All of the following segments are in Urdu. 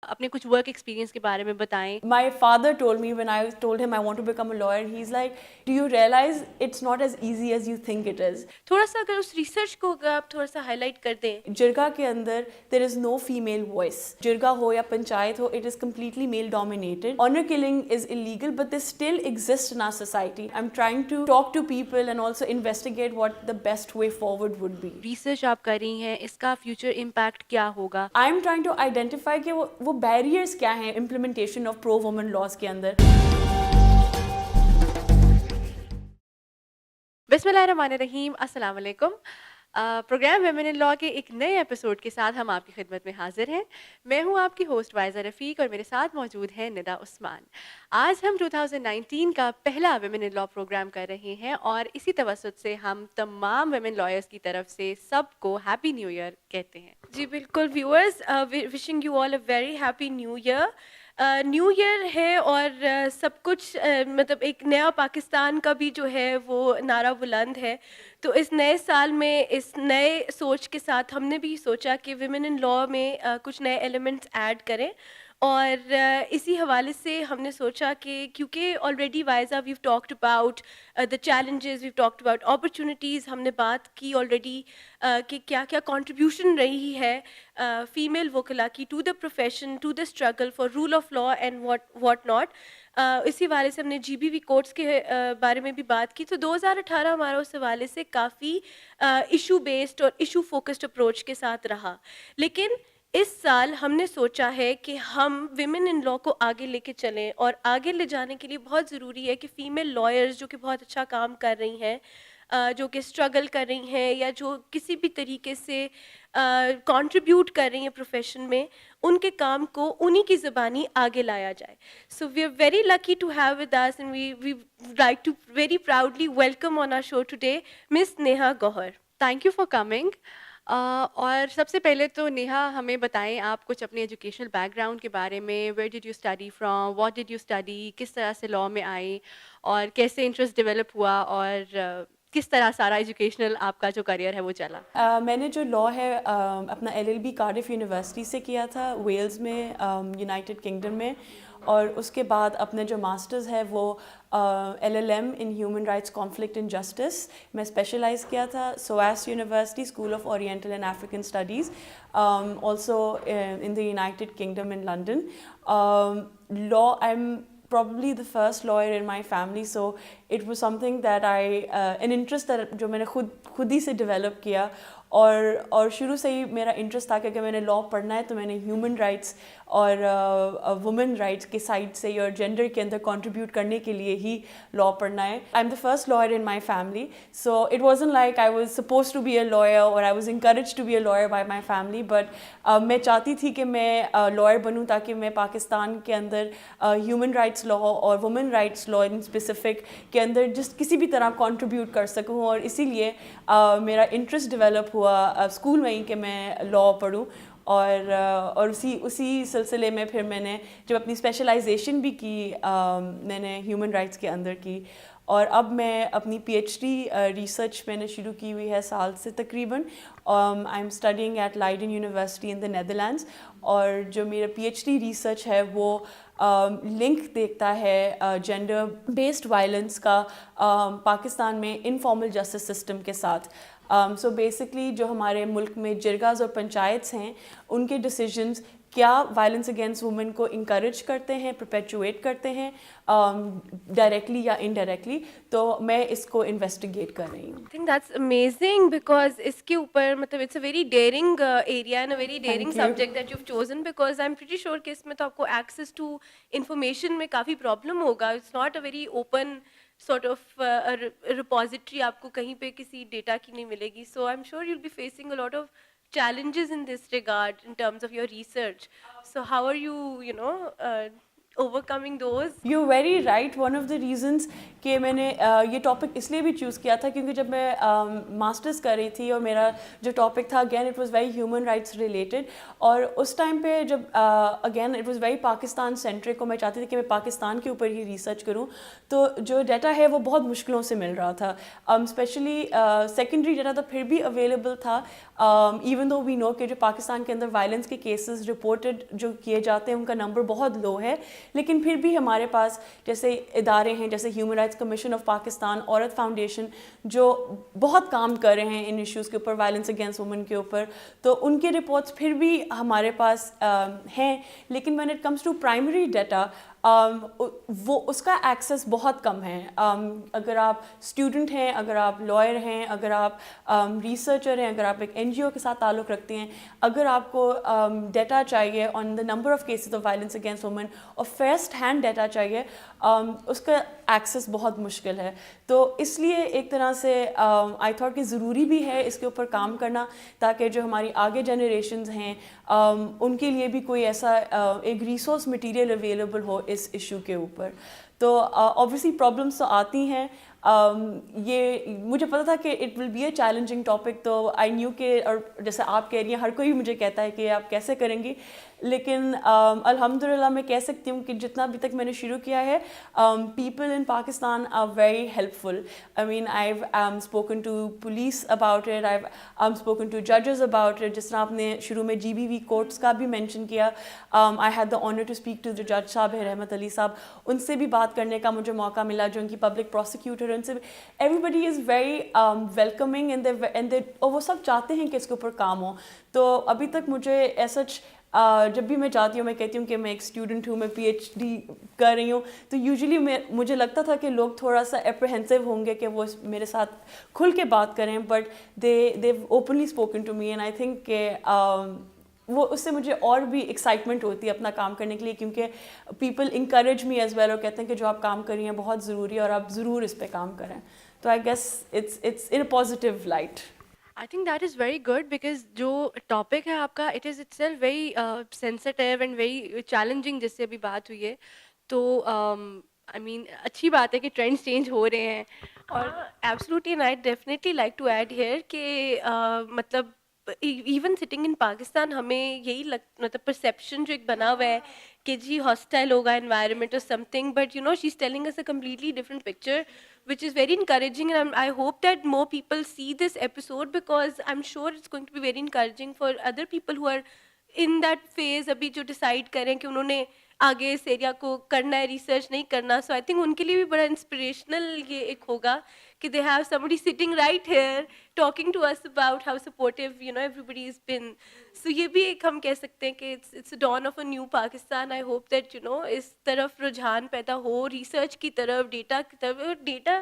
اپنے کچھ ورک ایکسپیرینس کے بارے میں بتائیں. My father told me when I told him I want to become a lawyer, he's like, do you realize it's not as easy as you think it is? تھوڑا سا اگر اس ریسرچ کو آپ تھوڑا سا ہائی لائٹ کر دیں. جرگا کے اندر there is no female voice. جرگا ہو یا پنچایت ہو, it is completely male dominated. Honor killing is illegal, but they still exist in our society. I'm trying to talk to people and also investigate what the best way forward would be. Research آپ کر رہی ہیں, اس کا فیوچر امپیکٹ کیا ہوگا؟ I'm trying to identify کہ وہ barriers کیا ہیں implementation of pro women laws کے اندر. بسم اللہ الرحمن الرحیم. السلام علیکم. پروگرام ویمن ان لاء کے ایک نئے ایپیسوڈ کے ساتھ ہم آپ کی خدمت میں حاضر ہیں. میں ہوں آپ کی ہوسٹ وائزہ رفیق اور میرے ساتھ موجود ہیں ندا عثمان. آج ہم 2019 کا پہلا ویمن ان لاء پروگرام کر رہے ہیں اور اسی توسط سے ہم تمام ویمن لائرس کی طرف سے سب کو ہیپی نیو ایئر کہتے ہیں. جی بالکل viewers, wishing you all a very happy new year. New year ہے اور سب کچھ مطلب ایک نیا پاکستان کا بھی جو ہے وہ نعرہ بلند ہے. تو اس نئے سال میں اس نئے سوچ کے ساتھ ہم نے بھی سوچا کہ ویمن ان لاء میں کچھ نئے ایلیمنٹس ایڈ کریں, اور اسی حوالے سے ہم نے سوچا کہ کیونکہ آلریڈی وائزہ we've talked about the challenges, we've talked about opportunities, ہم نے بات کی آلریڈی کہ کیا کیا کنٹریبیوشن رہی ہے فیمیل وکلا کی to the profession, to the struggle for rule of law and what not. اسی حوالے سے ہم نے جی بی وی کورٹس کے بارے میں بھی بات کی. تو 2018 ہمارا اس حوالے سے کافی ایشو بیسڈ اور ایشو فوکسڈ اپروچ کے ساتھ رہا. لیکن اس سال ہم نے سوچا ہے کہ ہم ویمن ان لاء کو آگے لے کے چلیں, اور آگے لے جانے کے لیے بہت ضروری ہے کہ فیمیل لائرز جو کہ بہت اچھا کام کر رہی ہیں, جو کہ اسٹرگل کر رہی ہیں یا جو کسی بھی طریقے سے کنٹریبیوٹ کر رہی ہیں پروفیشن میں, ان کے کام کو انہی کی زبانی آگے لایا جائے. So we are very lucky to have with us and we like to very proudly welcome on our show today Miss Neha Gohar. Thank you for coming. اور سب سے پہلے تو نیہا ہمیں بتائیں آپ کچھ اپنے ایجوکیشنل بیک گراؤنڈ کے بارے میں. Where did you study from, what did you study, کس طرح سے لاء میں آئیں اور کیسے انٹرسٹ ڈیولپ ہوا, اور کس طرح سارا ایجوکیشنل آپ کا جو کریئر ہے وہ چلا؟ میں نے جو لاء ہے اپنا LLB کارڈف یونیورسٹی سے کیا تھا, ویلز میں, یونائٹڈ کنگڈم میں. اور اس کے بعد اپنے جو ماسٹرز ہے وہ LLM in human rights conflict and justice میں اسپیشلائز کیا تھا, SOAS university school of oriental and African studies, also in the United Kingdom in London. Law, I am probably the first lawyer in my family, so it was something that an interest that جو میں نے خود ہی سے ڈیولپ کیا. اور شروع سے ہی میرا انٹرسٹ تھا کہ میں نے لاء پڑھنا ہے تو میں نے ہیومن رائٹس اور وومن رائٹس کے سائڈ سے اور جینڈر کے اندر کنٹریبیوٹ کرنے کے لیے ہی لاء پڑھنا ہے. I am the first lawyer in my family, so it wasn't like I was suppose to be a lawyer or I was encourage to be a lawyer by my family, but میں چاہتی تھی کہ میں لائر بنوں تاکہ میں پاکستان کے اندر ہیومن رائٹس لاء اور women rights law in specific کے اندر جس کسی بھی طرح کنٹریبیوٹ کر سکوں. اور اسی لیے میرا انٹرسٹ ڈیولپ ہوا اسکول میں ہی کہ میں لاء پڑھوں. اور اسی سلسلے میں پھر میں نے جب اپنی اسپیشلائزیشن بھی کی میں نے ہیومن رائٹس کے اندر کی, اور اب میں اپنی PhD ریسرچ میں نے شروع کی ہوئی ہے سال سے تقریباً. I am studying at Leiden University in the Netherlands, اور جو میرا PhD ریسرچ ہے وہ لنک دیکھتا ہے جینڈر بیسڈ وائلنس کا پاکستان میں انفارمل جسٹس سسٹم کے ساتھ. سو بیسکلی جو ہمارے ملک میں جرگاز اور پنچایتس ہیں ان کے ڈیسیجنز کیا وائلنس اگینسٹ وومن کو انکریج کرتے ہیں, پرپیچویٹ کرتے ہیں ڈائریکٹلی یا انڈائریکٹلی. تو میں اس کو انویسٹیگیٹ کر رہی ہوں. I think that's amazing because اس کے اوپر مطلب it's a very daring area and a very daring subject that you've chosen, because I'm pretty sure کہ اس میں تو آپ کو access to information میں کافی problem ہوگا. It's not a very open sort of repository, آپ کو کہیں پہ کسی ڈیٹا کی نہیں ملے گی. So I'm sure you'll be facing a lot of challenges in this regard in terms of your research. So how are you overcoming those? You very right. One of the reasons کہ میں نے یہ ٹاپک اس لیے بھی چوز کیا تھا کیونکہ جب میں ماسٹرس کر رہی تھی اور میرا جو ٹاپک تھا again it was very human rights related, اور اس ٹائم پہ جب again it was very Pakistan centric, اور میں چاہتی تھی کہ میں پاکستان کے اوپر ہی ریسرچ کروں, تو جو ڈیٹا ہے وہ بہت مشکلوں سے مل رہا تھا. اسپیشلی سیکنڈری ڈیٹا تو پھر بھی اویلیبل تھا, ایون دو وی نو کہ جو پاکستان کے اندر وائلنس کے کیسز رپورٹڈ جو کیے جاتے ہیں ان کا نمبر بہت لو ہے, لیکن پھر بھی ہمارے پاس جیسے ادارے ہیں جیسے human rights commission of Pakistan, عورت فاؤنڈیشن, جو بہت کام کر رہے ہیں ان ایشوز کے اوپر, وائلنس اگینسٹ وومن کے اوپر, تو ان کے رپورٹس پھر بھی ہمارے پاس ہیں. لیکن when it comes to primary data وہ اس کا ایکسیس بہت کم ہے. اگر آپ اسٹوڈنٹ ہیں, اگر آپ لائر ہیں, اگر آپ ریسرچر ہیں, اگر آپ ایک این جی او کے ساتھ تعلق رکھتے ہیں, اگر آپ کو ڈیٹا چاہیے on the number of cases of violence against women اور فرسٹ ہینڈ ڈیٹا چاہیے, اس کا ایکسیس بہت مشکل ہے. تو اس لیے ایک طرح سے آئی تھاٹ کہ ضروری بھی ہے اس کے اوپر کام کرنا, تاکہ جو ہماری آگے جنریشنز ہیں ان کے لیے بھی کوئی ایسا ایک ریسورس مٹیریل اویلیبل ہو اس ایشو کے اوپر. تو آبویسلی پرابلمس تو آتی ہیں, یہ مجھے پتا تھا کہ it will be a challenging topic, تو آئی نیو کہ, اور جیسے آپ کہہ رہی ہیں ہر کوئی مجھے کہتا ہے کہ آپ کیسے کریں گی, لیکن الحمدللہ میں کہہ سکتی ہوں کہ جتنا ابھی تک میں نے شروع کیا ہے, people in Pakistan are very helpful. I mean I have spoken to police about it, I have spoken to ججز اباؤٹ اٹ. جس طرح آپ نے شروع میں جی بی وی کورٹس کا بھی مینشن کیا, I had the honour to speak to the جج صاحب رحمت علی صاحب, ان سے بھی بات کرنے کا مجھے موقع ملا, جو ان کی پبلک پروسیکیوٹر, ان سے everybody is very welcoming, اور وہ سب چاہتے ہیں کہ اس کے اوپر کام ہو. تو ابھی تک مجھے ایسا جب بھی میں جاتی ہوں میں کہتی ہوں کہ میں ایک اسٹوڈنٹ ہوں, میں پی ایچ ڈی کر رہی ہوں, تو یوزلی مجھے لگتا تھا کہ لوگ تھوڑا سا اپریہنسو ہوں گے کہ وہ میرے ساتھ کھل کے بات کریں, but they openly spoken to me, and I think کہ وہ اس سے مجھے اور بھی ایکسائٹمنٹ ہوتی ہے اپنا کام کرنے کے لیے, کیونکہ people encourage me as well, اور کہتے ہیں کہ جو آپ کام کر رہی ہیں بہت ضروری ہے اور آپ ضرور اس پہ کام کریں. تو I guess it's in a positive light. I think that is very good because جو ٹاپک ہے آپ کا it is itself very sensitive and very challenging, جس سے ابھی بات ہوئی ہے. تو آئی مین اچھی بات ہے کہ ٹرینڈس چینج ہو رہے ہیں. اور absolutely, and I definitely like to add here کہ مطلب ایون سٹنگ ان پاکستان ہمیں یہی مطلب پرسیپشن جو ایک بنا ہوا ہے کہ جی ہاسٹائل ہوگا انوائرمنٹ اور something, but you know she is telling us a completely different picture, which is very encouraging, and I hope that more people see this episode, because I'm sure it's going to be very encouraging for other people who are in that phase ابھی جو ڈیسائڈ کریں کہ انہوں نے آگے اس ایریا کو کرنا ہے, ریسرچ نہیں کرنا. سو آئی تھنک ان کے لیے بھی بڑا انسپریشنل یہ ایک ہوگا کہ they have somebody sitting right here talking to us about how supportive you know everybody has been. So یہ بھی ایک ہم کہہ سکتے ہیں کہ it's a dawn of a new Pakistan. I hope that you know اس طرف رجحان پیدا ہو, ریسرچ کی طرف, ڈیٹا کی طرف, اور ڈیٹا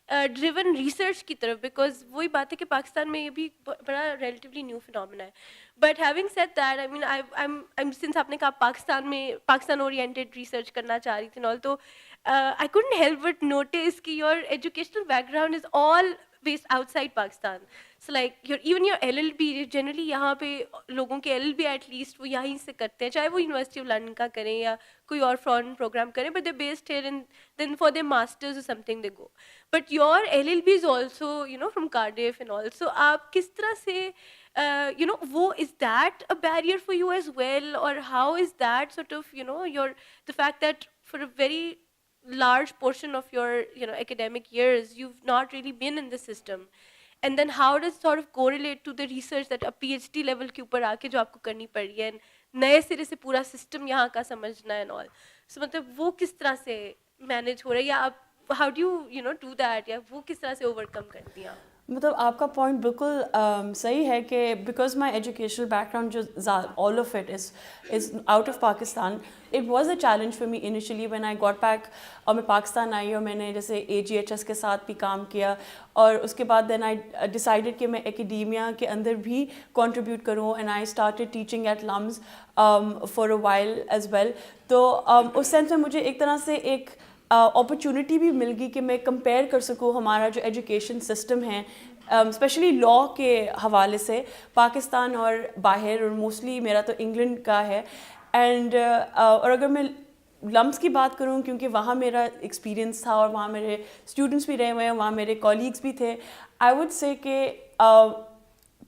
ڈریون ریسرچ کی طرف, بیکاز وہی بات ہے کہ پاکستان میں یہ بھی بڑا ریلیٹیولی نیو فینومینا ہے. But having said that, I mean sense آپ نے کہا پاکستان اورینٹیڈ ریسرچ کرنا چاہ رہی تھی نال, تو I couldn't help but notice کہ your educational background is all based outside Pakistan. So like even your LLB generally یہاں پہ لوگوں کے LLB at least وہ یہیں سے کرتے ہیں, چاہے وہ یونیورسٹی آف لنڈن کا کریں یا کوئی اور فورن پروگرام کریں, but they're based here and then for their masters or something they go. But your LLB is also you know from Cardiff and all. So آپ کس طرح سے you know وہ is that a barrier for you as well, or how is that sort of you know the fact that for a very large portion of your you know academic years you've not really been in the system, and then how does sort of correlate to the research that a PhD level کے اوپر آ کے جو آپ کو کرنی پڑی ہے, نئے سرے سے پورا سسٹم یہاں کا سمجھنا ہے and all. So مطلب وہ کس طرح سے مینیج ہو رہا ہے, یا آپ how do you know do that, یا وہ کس طرح سے اوور کم کرتی ہیں آپ؟ مطلب آپ کا پوائنٹ بالکل صحیح ہے کہ because my educational background جو all of it is out of Pakistan, it was a challenge for me initially when I got back. اور میں پاکستان آئی اور میں نے جیسے AGHS کے ساتھ بھی کام کیا, اور اس کے بعد دین آئی ڈیسائڈیڈ کہ میں اکیڈیمیا کے اندر بھی کنٹریبیوٹ کروں, and I started teaching at LUMS for a while as well. تو اس سینس میں مجھے ایک طرح سے ایک اپرچونیٹی بھی مل گئی کہ میں کمپیئر کر سکوں ہمارا جو ایجوکیشن سسٹم ہے اسپیشلی لاء کے حوالے سے پاکستان اور باہر, اور موسٹلی میرا تو انگلینڈ کا ہے. اینڈ اور اگر میں لمپس کی بات کروں کیونکہ وہاں میرا ایکسپیرینس تھا اور وہاں میرے اسٹوڈنٹس بھی رہے ہوئے ہیں, وہاں میرے کولیگس بھی تھے, آئی وڈ سے کہ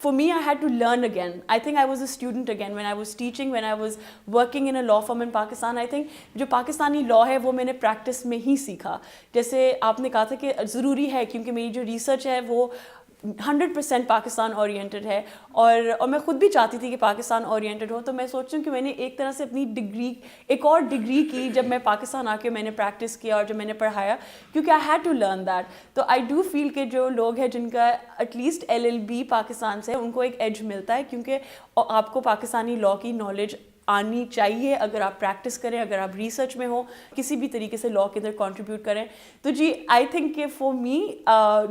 for me, I had to learn again. I think I was a student again when I was teaching, when I was working in a law firm in Pakistan. I think جو پاکستانی لاء ہے وہ میں نے پریکٹس میں ہی سیکھا. جیسے آپ نے کہا تھا کہ ضروری ہے کیونکہ میری جو ریسرچ ہے وہ 100% پاکستان اورینٹڈ ہے, اور میں خود بھی چاہتی تھی کہ پاکستان اورینٹڈ ہو. تو میں سوچتی ہوں کہ میں نے ایک طرح سے اپنی ڈگری, ایک اور ڈگری کی جب میں پاکستان آ کے میں نے پریکٹس کیا اور جب میں نے پڑھایا, کیونکہ I had to learn that. تو آئی ڈو فیل کہ جو لوگ ہیں جن کا ایٹ لیسٹ LLB پاکستان سے, ان کو ایک ایج ملتا ہے کیونکہ آپ کو پاکستانی لاء کی نالج آنی چاہیے اگر آپ پریکٹس کریں, اگر آپ ریسرچ میں ہوں, کسی بھی طریقے سے لاء کے اندر کنٹریبیوٹ کریں. تو جی آئی تھنک کہ فار می,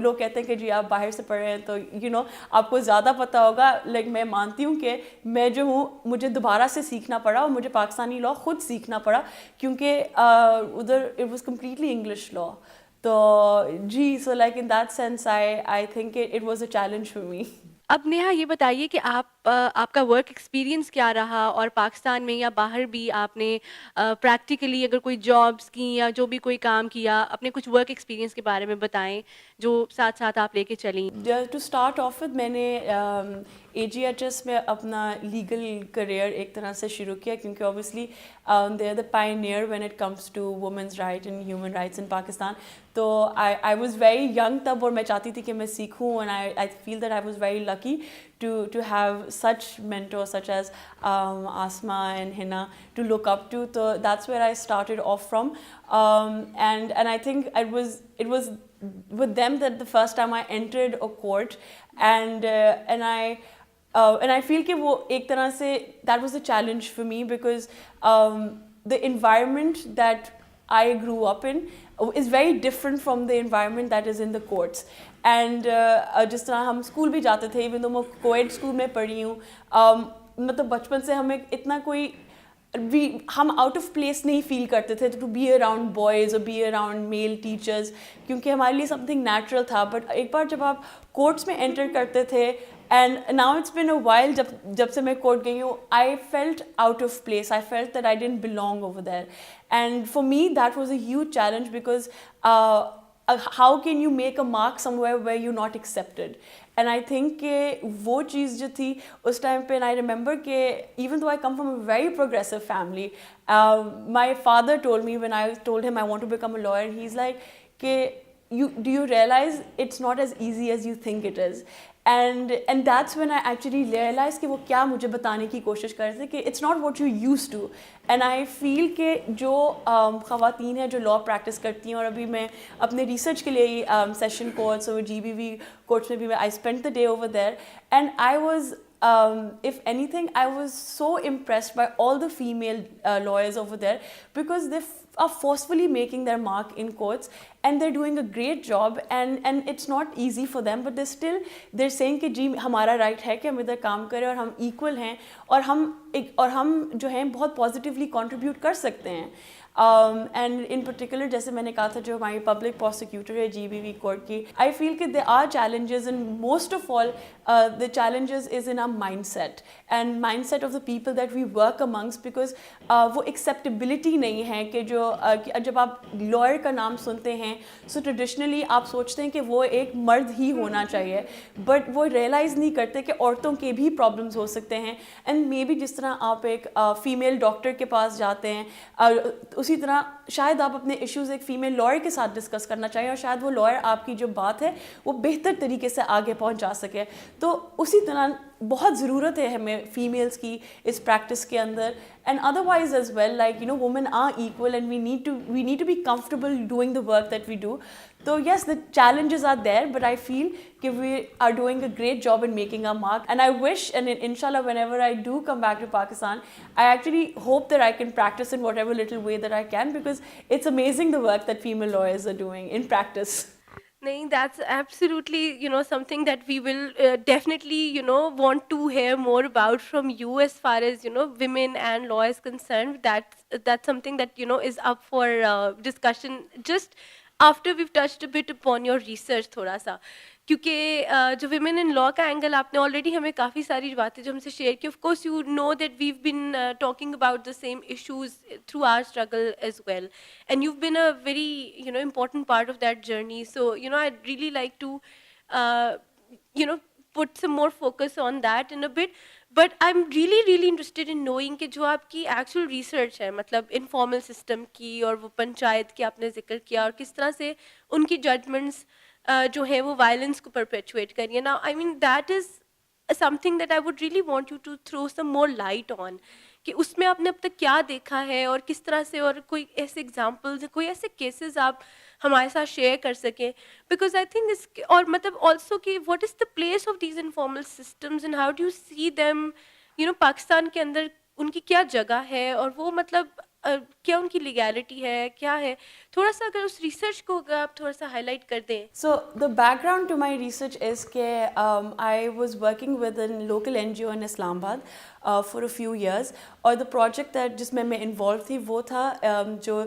لوگ کہتے ہیں کہ جی آپ باہر سے پڑھ رہے ہیں تو آپ کو زیادہ پتہ ہوگا. لائک میں مانتی ہوں کہ میں جو ہوں مجھے دوبارہ سے سیکھنا پڑا اور مجھے پاکستانی لاء خود سیکھنا پڑا کیونکہ ادھر it was completely English law. تو جی so like in that sense I think it was a challenge for me. اب نیہا یہ بتائیے کہ آپ کا ورک ایکسپیرینس کیا رہا, اور پاکستان میں یا باہر بھی آپ نے پریکٹیکلی اگر کوئی جابس کی یا جو بھی کوئی کام کیا, اپنے کچھ ورک ایکسپیرینس کے بارے میں بتائیں جو ساتھ ساتھ آپ لے کے چلیں. ٹو اسٹارٹ آف وتھ میں نے AGHS میں اپنا لیگل کریئر ایک طرح سے شروع کیا کیونکہ obviously they are the pioneer when it comes to women's right and human rights in Pakistan. تو آئی واز ویری ینگ تب, اور میں چاہتی تھی کہ میں سیکھوں, and I feel that I was very lucky to have such mentors such as Asma and Hina to look up to. So that's where I started off from, and I think it was with them that the first time I entered a court, and I feel کہ وہ ایک طرح سے that was a challenge for me because the environment that I grew up in is very different from the environment that is in the courts. And جس طرح ہم اسکول بھی جاتے تھے, ایون تو میں کوئیڈ اسکول میں پڑھی ہوں, مطلب بچپن سے ہمیں اتنا کوئی ہم آؤٹ آف پلیس نہیں فیل کرتے تھے ٹو بی اراؤنڈ بوائز اور بی اراؤنڈ میل ٹیچرز, کیونکہ ہمارے لیے سم تھنگ نیچرل تھا. بٹ ایک بار جب آپ کورٹس میں انٹر کرتے تھے, and now it's been a while, جب سے میں کورٹ گئی ہوں, I felt out of place, I felt that I didn't belong over there. And for me that was a huge challenge because how can you make a mark somewhere where you're not accepted. And I think کہ وہ چیز جو تھی اس ٹائم پہ, I remember کہ even though I come from a very progressive family, my father told me when I told him I want to become a lawyer, he's like کہ do you realize it's not as easy as you think it is. And that's when I actually realized کہ وہ کیا مجھے بتانے کی کوشش کر رہے تھے کہ it's not what you used to. And I feel کہ جو خواتین ہیں جو لاء پریکٹس کرتی ہیں, اور ابھی میں اپنے ریسرچ کے لیے سیشن کورٹس اور GBV کورٹس میں بھی I spent the day over there, and I was if anything I was so impressed by all the female lawyers over there because they are forcefully making their mark in courts and they're doing a great job, and it's not easy for them, but they're saying کہ جی ہمارا رائٹ ہے کہ ہم ادھر کام کریں اور ہم ایکول ہیں اور ہم جو ہیں بہت پازیٹیولی کنٹریبیوٹ کر سکتے ہیں. اینڈ ان پرٹیکولر جیسے میں نے کہا تھا جو ہماری پبلک پروسیکیوٹر ہے GBV کورٹ کی, آئی فیل کہ they are challenges, and most of all the challenges is in our mindset and mindset of the people that we work amongst, because وہ acceptability نہیں ہے کہ جو جب آپ lawyer کا نام سنتے ہیں so traditionally آپ سوچتے ہیں کہ وہ ایک مرد ہی ہونا چاہیے, but وہ realize نہیں کرتے کہ عورتوں کے بھی problems ہو سکتے ہیں. and maybe جس طرح آپ ایک female doctor کے پاس جاتے ہیں, اسی طرح شاید آپ اپنے ایشوز ایک فیمیل لائر کے ساتھ ڈسکس کرنا چاہیے, اور شاید وہ لائر آپ کی جو بات ہے وہ بہتر طریقے سے آگے پہنچا سکے. تو اسی طرح بہت ضرورت ہے ہمیں فیمیلس کی اس پریکٹس کے اندر, and otherwise as well like women are equal and we need to be comfortable doing the work that we do. تو yes the challenges are there, but I feel کہ we are doing a great job in making a mark, and I wish and انشاء اللہ whenever I do come back to Pakistan I actually hope that I can practice in whatever little way that I can, because it's amazing the work that female lawyers are doing in practice. نہیں, that's absolutely, something that we will definitely, want to hear more about from you as far as, women and law is concerned. That's something that, is up for discussion just after we've touched a bit upon your research thoda sa. کیونکہ جو ویمن ان لا کا اینگل آپ نے آلریڈی ہمیں کافی ساری باتیں جو ہم سے شیئر کی. Of course you know that we've been talking about the same issues through our struggle as well, and you been a very important part of that journey. So I really like to put some more focus on that in a bit. But I'm really interested in knowing کہ جو آپ کی ایکچوئل ریسرچ ہے, مطلب انفارمل سسٹم کی اور وہ پنچایت کی آپ نے ذکر کیا, اور کس طرح سے ان کی ججمنٹس جو ہیں وہ وائلنس کو پرپیچویٹ کر رہی ہیں. Now I mean that is something that I would really want you to throw some more light on, کہ اس میں آپ نے اب تک کیا دیکھا ہے اور کس طرح سے, اور کوئی ایسے ایگزامپلز, کوئی ایسے کیسز آپ ہمارے ساتھ شیئر کر سکیں. بیکاز آئی تھنک اس, اور مطلب آلسو کہ what is the place of these informal systems and how do you see them, Pakistan کے اندر ان کی کیا جگہ ہے, اور وہ مطلب کیا ان کی لیگیلٹی ہے, کیا ہے. تھوڑا سا اگر اس ریسرچ کو آپ تھوڑا سا ہائی لائٹ کر دیں. So the background to my research is کہ I was working with a local NGO in Islamabad for a few years, اور the project that جس میں انوالو تھی وہ تھا جو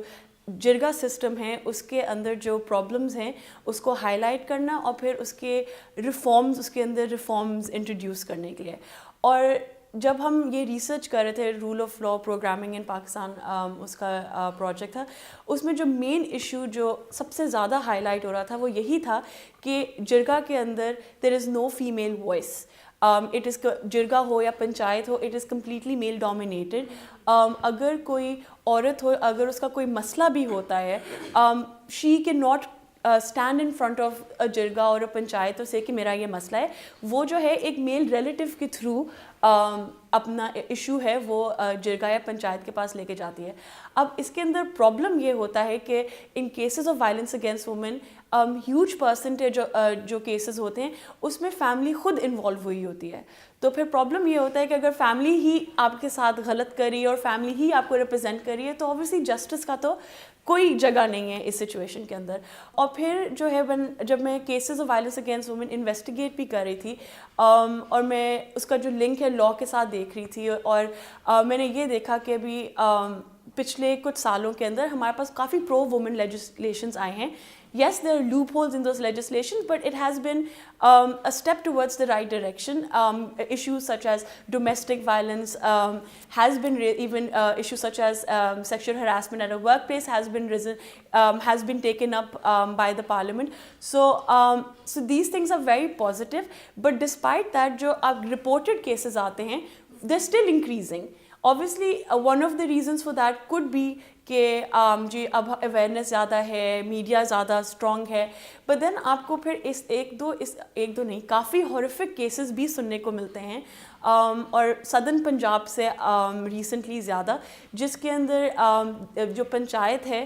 جرگا سسٹم ہے اس کے اندر جو پرابلمز ہیں اس کو ہائی لائٹ کرنا, اور پھر اس کے ریفارمز, اس کے اندر ریفارمز انٹروڈیوس کرنے کے لیے. اور جب ہم یہ ریسرچ کر رہے تھے, rule of law programming in Pakistan اس کا پروجیکٹ تھا, اس میں جو مین ایشو جو سب سے زیادہ ہائی لائٹ ہو رہا تھا وہ یہی تھا کہ جرگا کے اندر there is no female voice. It is jirga ہو یا پنچایت ہو, it is completely male dominated. اگر کوئی عورت ہو, اگر اس کا کوئی مسئلہ بھی ہوتا ہے, she can not stand in front of a jirga or a panchayat سے کہ میرا یہ مسئلہ ہے. وہ جو ہے ایک میل ریلیٹیو کے تھرو اپنا ایشو ہے وہ جرگا یا پنچایت کے پاس لے کے جاتی ہے. اب اس کے اندر پرابلم یہ ہوتا ہے کہ in cases of violence against women huge percentage جو کیسز ہوتے ہیں اس میں فیملی خود انوالو ہوئی ہوتی ہے. تو پھر پرابلم یہ ہوتا ہے کہ اگر فیملی ہی آپ کے ساتھ غلط کری اور فیملی ہی آپ کو ریپرزینٹ کری ہے تو اوبویسلی جسٹس کا تو کوئی جگہ نہیں ہے اس سچویشن کے اندر. اور پھر جو ہے جب میں cases of violence against women investigate بھی کر رہی تھی اور میں اس کا جو لنک ہے لا کے ساتھ دیکھ رہی تھی, اور میں نے یہ دیکھا کہ ابھی پچھلے کچھ سالوں کے اندر ہمارے پاس کافی پرو وومن لیجسلیشنز آئے ہیں. Yes, there are loopholes in those legislations, but it has been a step towards the right direction. Issues such as domestic violence has been even issues such as sexual harassment at a workplace has been taken up by the parliament. So these things are very positive, but despite that, جو اب reported cases آتے ہیں, they're still increasing. Obviously, one of the reasons for that could be کہ جی اب اویئرنیس زیادہ ہے, میڈیا زیادہ اسٹرانگ ہے, بٹ دین آپ کو پھر ایک دو نہیں کافی ہارفک کیسز بھی سننے کو ملتے ہیں, اور سدرن پنجاب سے ریسنٹلی زیادہ, جس کے اندر جو پنچایت ہے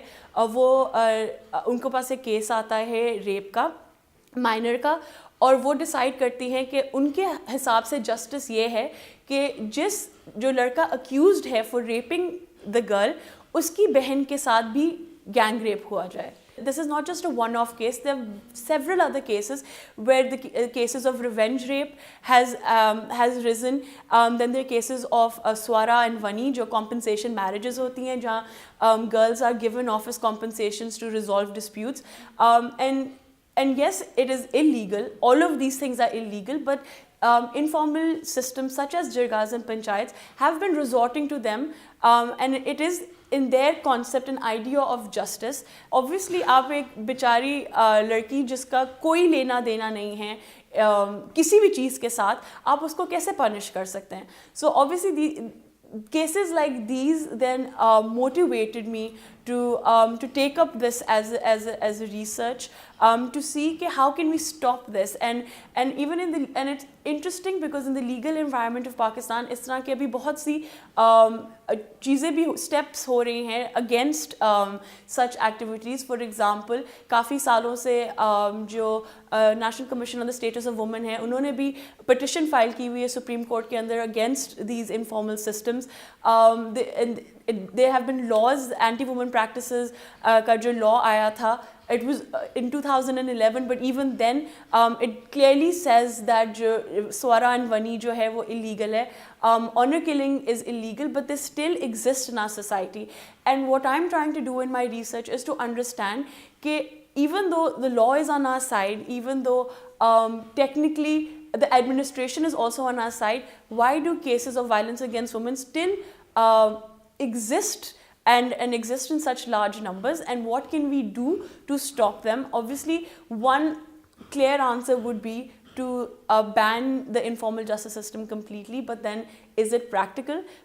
وہ ان کے پاس ایک کیس آتا ہے ریپ کا, مائنر کا, اور وہ ڈیسائیڈ کرتی ہیں کہ ان کے حساب سے جسٹس یہ ہے کہ جو لڑکا اکیوزڈ ہے فار ریپنگ دا گرل, اس کی بہن کے ساتھ بھی گینگ ریپ ہوا جائے. This is not just a one-off case. There are several other cases where the cases of revenge rape has risen. Then there are cases of Swara and Vani, jo compensation marriages hoti hain, jahan girls are given office compensations to resolve disputes. And yes, it is illegal. All of these things are illegal, but informal systems such as jirgas and panchayats have been resorting to them, and it is in their concept an idea of justice. Obviously آپ ایک بیچاری لڑکی جس کا کوئی لینا دینا نہیں ہے کسی بھی چیز کے ساتھ, آپ اس کو کیسے پنش کر سکتے ہیں. So obviously cases like these then motivated me to take up this as a research, to see کہ how can we stop this, and even and it's interesting because in the legal environment of Pakistan اس طرح کی ابھی بہت سی چیزیں بھی اسٹیپس ہو رہی ہیں against such activities. For example کافی سالوں سے جو National Commission on the Status of Women ہے, انہوں نے بھی پٹیشن فائل کی ہوئی ہے سپریم کورٹ کے اندر against these informal systems. there have been laws, anti women practices کا جو law آیا تھا, it was in 2011, but even then it clearly says that جو Swara and Vani جو ہے وہ illegal ہے. Honor killing is illegal, but they still exist in our society. And what I'm trying to do in my research is to understand کہ even though the law is on our side, even though technically the administration is also on our side. Why do cases of violence against women still exist and exist in such large numbers, and what can we do to stop them? Obviously, one clear answer would be to ban the informal justice system completely, but then is it practical?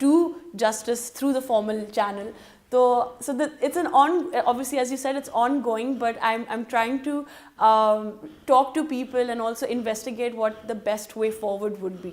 to justice through the formal channel. So it's obviously, as you said, it's ongoing, but I'm trying to talk to people and also investigate what the best way forward would be.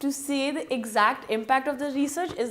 to say the exact impact of the research is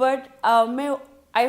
but I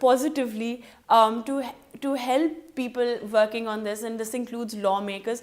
positively to help people working on this, and this includes lawmakers.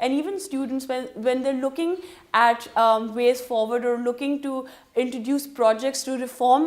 and even students when they're looking at ways forward or looking to introduce projects to reform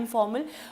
informal,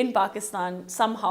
in Pakistan somehow.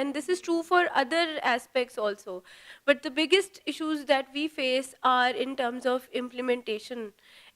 and this is true for other aspects also. But the biggest issues that we face are in terms of implementation.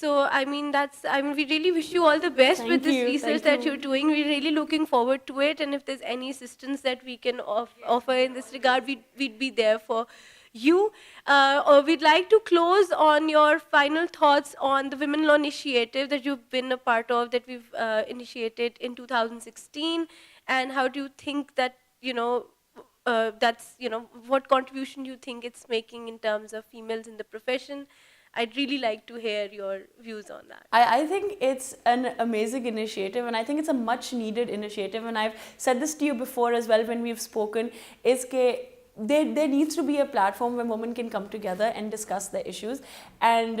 So I mean we really wish you all the best with this research that you're doing. We're really looking forward to it, and if there's any assistance that we can offer in this regard, we'd be there for you. We'd like to close on your final thoughts on the Women Law Initiative that you've been a part of, that we've initiated in 2016, and how do you think that, what contribution do you think it's making in terms of females in the profession? I'd really like to hear your views on that. I think it's an amazing initiative, and I think it's a much needed initiative, and I've said this to you before as well when we've spoken, is that there needs to be a platform where women can come together and discuss the issues. And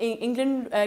England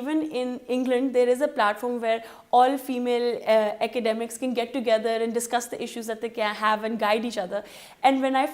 even in England there is a platform where all female academics can get together and discuss the issues that they can have and guide each other. And when I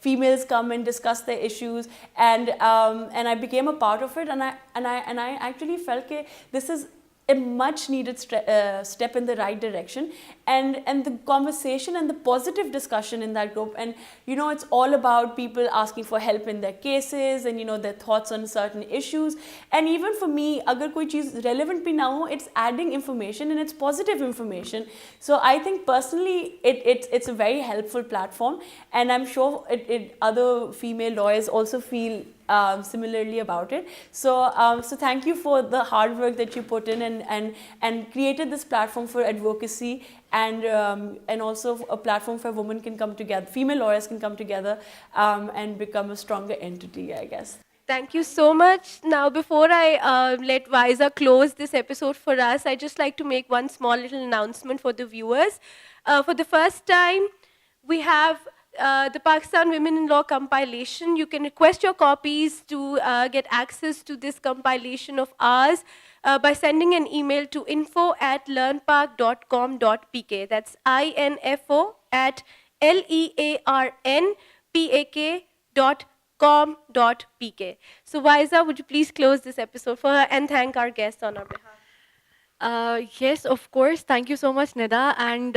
females come and discuss their issues, and I became a part of it, and I actually felt that this is a much needed step in the right direction, and the conversation and the positive discussion in that group, and it's all about people asking for help in their cases and their thoughts on certain issues. And even for me, agar koi cheez relevant bhi na ho, it's adding information and it's positive information. So I think personally it's a very helpful platform, and I'm sure other female lawyers also feel similarly about it. So thank you for the hard work that you put in and created this platform for advocacy, and also a platform where women can come together, female lawyers can come together and become a stronger entity, I guess. Thank you so much. Now, before I let Wiser close this episode for us, I'd just like to make one small little announcement for the viewers. For the first time, we have the Pakistan Women in Law compilation. You can request your copies to get access to this compilation of ours by sending an email to info@learnpak.com.pk. That's info@learnpak.com.pk. So Waiza, would you please close this episode for her and thank our guests on our behalf? Yes, of course. Thank you so much, Nida, and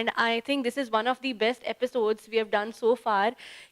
And I think this is one of the best episodes we have done so far,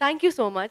Thank you so much.